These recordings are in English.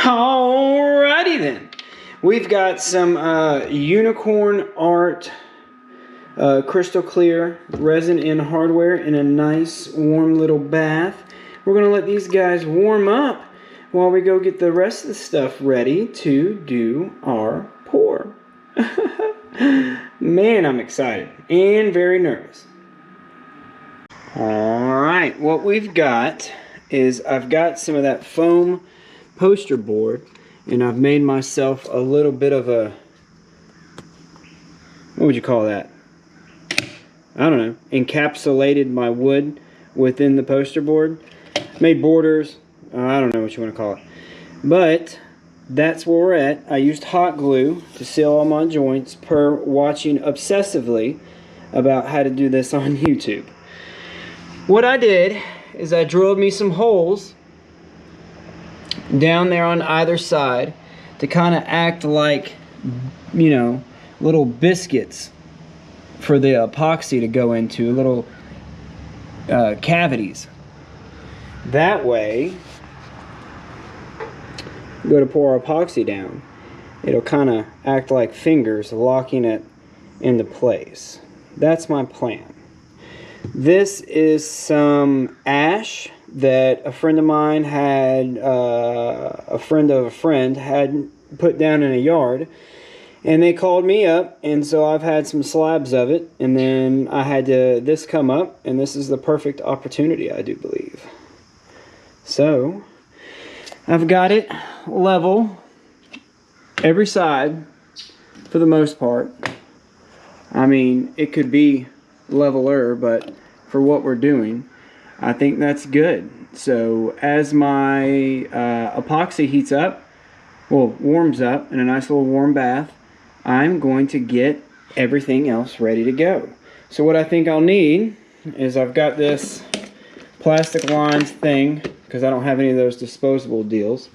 Alrighty then. We've got some Unicorn Art crystal clear resin and hardware in a nice warm little bath. We're going to let these guys warm up while we go get the rest of the stuff ready to do our pour. Man, I'm excited and very nervous. Alright, what we've got is I've got some of that foam poster board, and I've made myself a little bit of a, what would you call that? I don't know, encapsulated my wood within the poster board. Made borders, I don't know what you want to call it. But that's where we're at. I used hot glue to seal all my joints per watching obsessively about how to do this on YouTube. What I did is I drilled me some holes down there on either side to kind of act like, you know, little biscuits for the epoxy to go into, little cavities. That way, go to pour our epoxy down, it'll kind of act like fingers locking it into place. That's my plan. This is some ash that a friend of mine had, a friend of a friend had put down in a yard, and they called me up, and so I've had some slabs of it, and then I had this come up, and this is the perfect opportunity, I do believe. So I've got it level every side for the most part. I mean, it could be leveler, but for what we're doing, I think that's good. So as my epoxy heats up, well, warms up in a nice little warm bath, I'm going to get everything else ready to go. So what I think I'll need is, I've got this plastic lined thing because I don't have any of those disposable deals.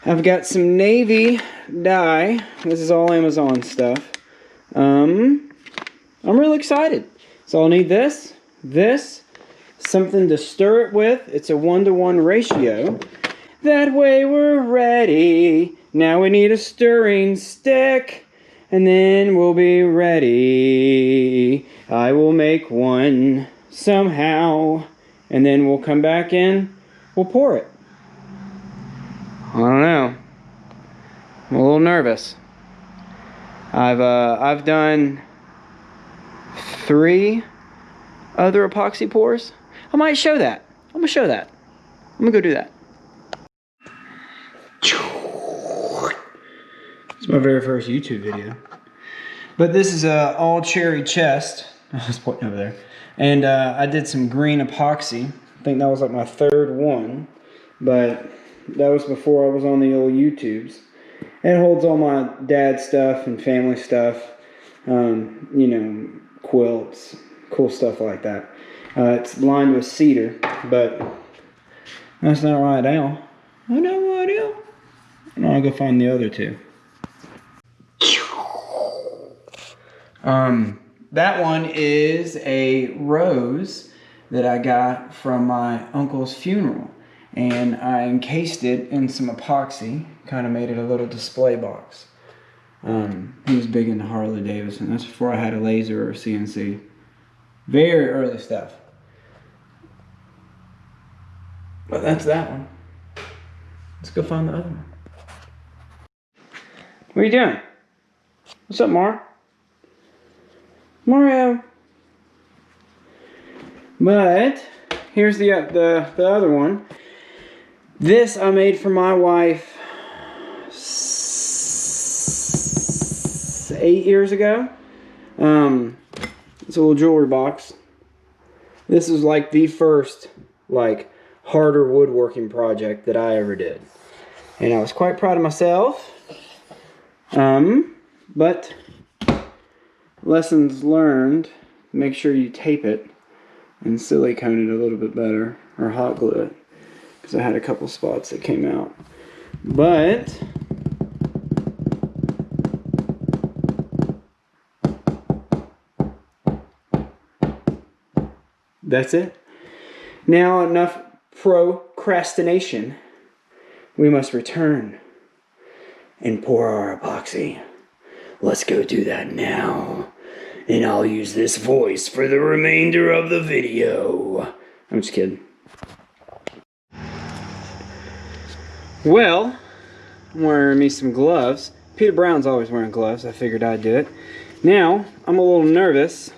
I've got some navy dye. This is all Amazon stuff. I'm really excited. So I'll need this, something to stir it with. It's a 1-to-1 ratio. That way we're ready. Now we need a stirring stick, and then we'll be ready. I will make one somehow, and then we'll come back in, we'll pour it. I don't know. I'm a little nervous. I've done 3 other epoxy pours. I might show that. I'm gonna show that. I'm gonna go do that. It's my very first YouTube video. But this is a all cherry chest. I was pointing over there. And I did some green epoxy. I think that was like my 3rd one. But that was before I was on the old YouTubes. And it holds all my dad stuff and family stuff. You know, quilts, cool stuff like that. It's lined with cedar, but that's not right now. I know what I do. And I'll go find the other 2. That one is a rose that I got from my uncle's funeral, and I encased it in some epoxy, kind of made it a little display box. He was big into Harley Davidson. That's before I had a laser or CNC. Very early stuff. But that's that one. Let's go find the other one. What are you doing? What's up, Mario? But here's the other one. This I made for my wife 8 years ago. It's a little jewelry box. This is like the first like harder woodworking project that I ever did, and I was quite proud of myself. But lessons learned, make sure you tape it and silicone it a little bit better, or hot glue it, because I had a couple spots that came out. But that's it. Now enough procrastination. we must return and pour our epoxy. Let's go do that now. And I'll use this voice for the remainder of the video. I'm just kidding. Well, I'm wearing me some gloves. Peter Brown's always wearing gloves. I figured I'd do it. Now, I'm a little nervous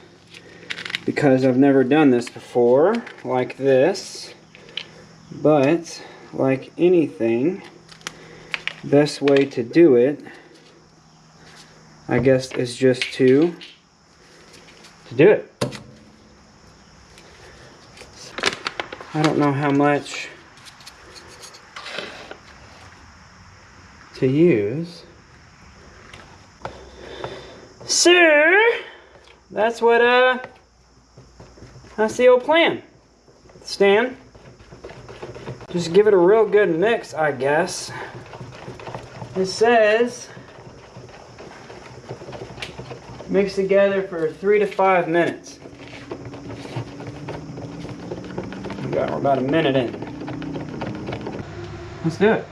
because I've never done this before, like this. But, like anything, best way to do it, I guess, is just to do it. I don't know how much to use. So, that's the old plan. Stan, just give it a real good mix, I guess. It says mix together for 3 to 5 minutes. We're about a minute in. Let's do it.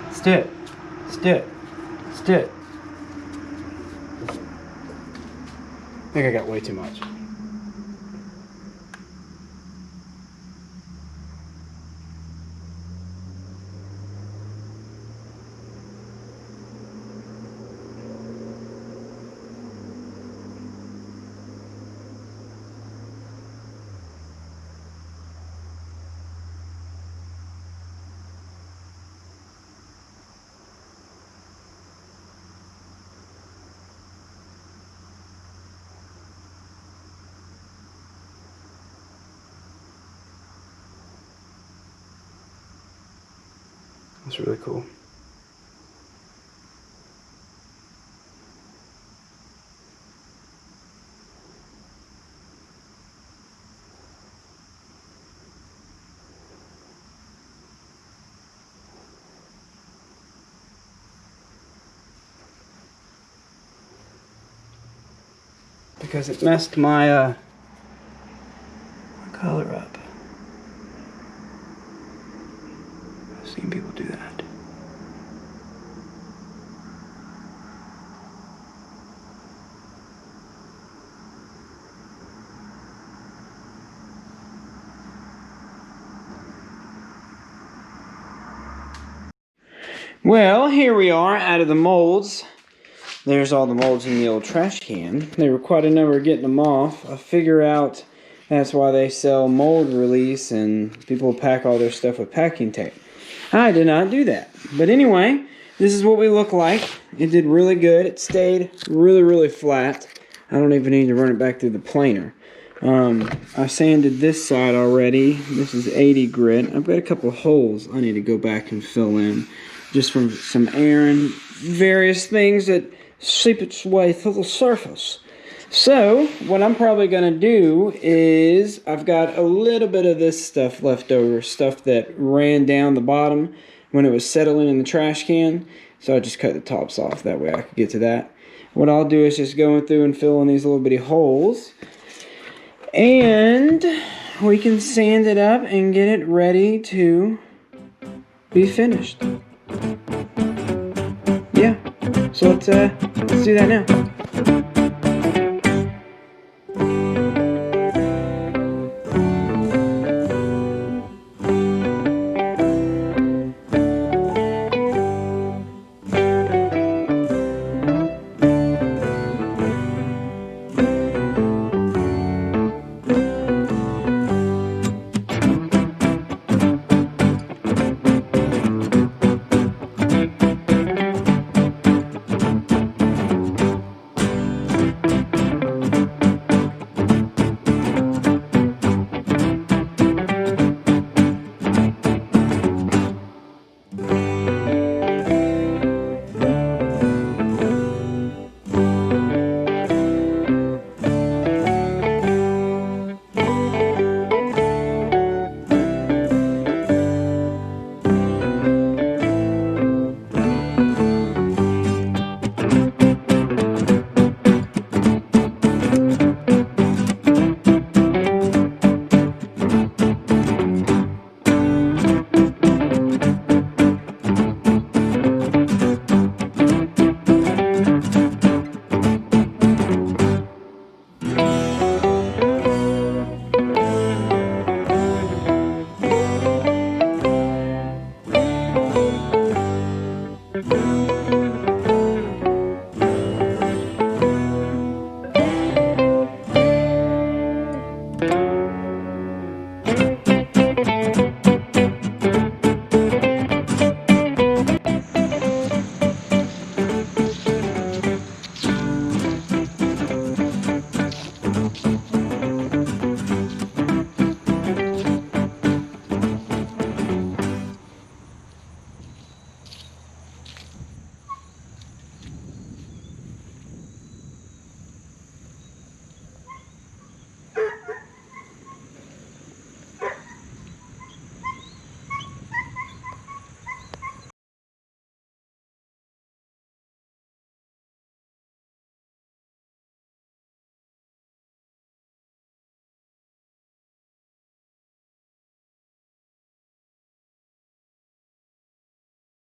Let's do it. Let's do it. Let's do it. I think I got way too much. That's really cool. Because it messed my color up. I've seen people do that. Well, here we are out of the molds. There's all the molds in the old trash can. There were quite a number of getting them off. I figure out that's why they sell mold release and people pack all their stuff with packing tape. I did not do that. But anyway, this is what we look like. It did really good. It stayed really, really flat. I don't even need to run it back through the planer. I sanded this side already. This is 80 grit. I've got a couple of holes I need to go back and fill in. Just from some air and various things that seep its way through the surface. So, what I'm probably going to do is, I've got a little bit of this stuff left over, stuff that ran down the bottom when it was settling in the trash can. So I just cut the tops off, that way I could get to that. What I'll do is just go through and fill in these little bitty holes. And we can sand it up and get it ready to be finished. Yeah, so let's do that now.